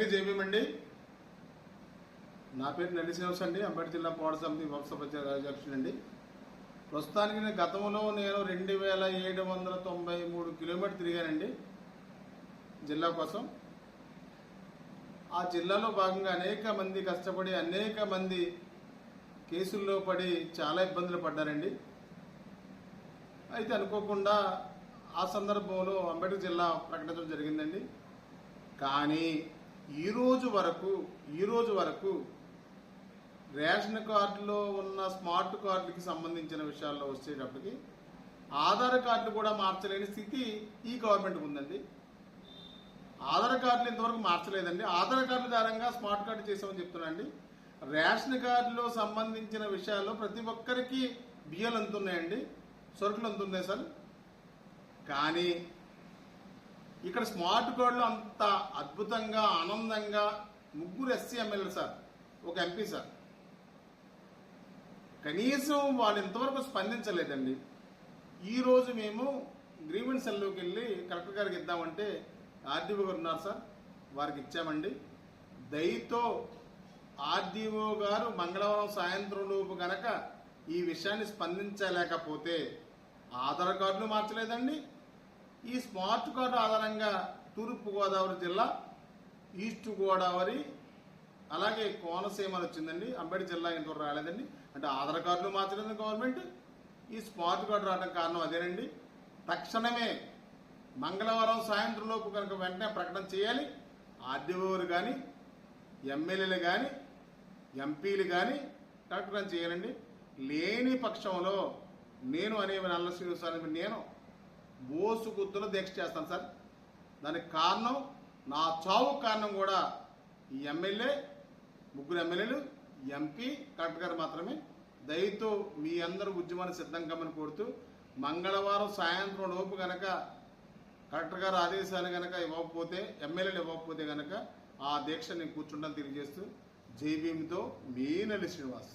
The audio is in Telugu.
అందరికీ జైభీమండి. నా పేరు నెల్లి శ్రీనివాస్ అండి. అంబేద్కర్ జిల్లా పౌర సమితి వ్యవస్థ అధ్యక్షుడండి. ప్రస్తుతానికి గతంలో నేను 2793 కిలోమీటర్ తిరిగానండి జిల్లా కోసం. ఆ జిల్లాలో భాగంగా అనేక మంది కష్టపడి అనేక మంది కేసుల్లో పడి చాలా ఇబ్బందులు పడ్డారండి. అయితే అనుకోకుండా ఆ సందర్భంలో అంబేద్కర్ జిల్లా ప్రకటించడం జరిగిందండి. కానీ ఈరోజు వరకు రేషన్ కార్డులో ఉన్న స్మార్ట్ కార్డులకి సంబంధించిన విషయాల్లో వచ్చేటప్పటికి ఆధార్ కార్డులు కూడా మార్చలేని స్థితి ఈ గవర్నమెంట్కి ఉందండి. ఆధార్ కార్డులు ఇంతవరకు మార్చలేదండి. ఆధార్ కార్డుల ద్వారంగా స్మార్ట్ కార్డు చేసామని చెప్తున్నాండి. రేషన్ కార్డులో సంబంధించిన విషయాల్లో ప్రతి ఒక్కరికి బియ్యాలు అందుతున్నాయండి, సరుకులు అందుతున్నాయి సార్. కానీ ఇక్కడ స్మార్ట్ కార్డులు అంత అద్భుతంగా ఆనందంగా 3 ఎస్సీ ఎమ్మెల్యేలు సార్, ఒక ఎంపీ సార్, కనీసం వాళ్ళు ఇంతవరకు స్పందించలేదండి. ఈరోజు మేము గ్రీవెన్స్ సెల్లోకి వెళ్ళి కలెక్టర్ గారికి ఇద్దామంటే ఆర్డీఓ గారు ఉన్నారు సార్, వారికి ఇచ్చామండి. దయతో ఆర్డీఓ గారు మంగళవారం సాయంత్రం లోపు గనక ఈ విషయాన్ని స్పందించలేకపోతే ఆధార్ కార్డులు మార్చలేదండి. ఈ స్మార్ట్ కార్డు ఆధారంగా తూర్పుగోదావరి జిల్లా, ఈస్ట్ గోదావరి, అలాగే కోనసీమలు వచ్చిందండి. అంబేద్కర్ జిల్లా ఇంతవరకు రాలేదండి. అంటే ఆధార్ కార్డులు మార్చలేదు గవర్నమెంట్, ఈ స్మార్ట్ కార్డు రావడం కారణం అదేనండి. తక్షణమే మంగళవారం సాయంత్రం లోపు కనుక వెంటనే ప్రకటన చేయాలి. ఆర్డీఓలు కానీ, ఎమ్మెల్యేలు కానీ, ఎంపీలు కానీ కలెక్టర్ చేయాలండి. లేని పక్షంలో నేను అనే నల్ల శ్రీనివాస్ నేను బోసు గుర్తులో దీక్ష చేస్తాను సార్. దానికి కారణం, నా చావు కారణం కూడా ఈ ఎమ్మెల్యే, 3 ఎమ్మెల్యేలు, ఎంపీ, కలెక్టర్ గారు మాత్రమే. దయతో మీ అందరూ ఉద్యమాన్ని సిద్ధం కమ్మని కోరుతూ మంగళవారం సాయంత్రం లోపు కనుక కలెక్టర్ గారు ఆదేశాలు కనుక ఇవ్వకపోతే, ఎమ్మెల్యేలు ఇవ్వకపోతే కనుక ఆ దీక్ష నేను కూర్చుంటాను తెలియజేస్తూ జై భీమ్తో మీ నెల్లి శ్రీనివాస్.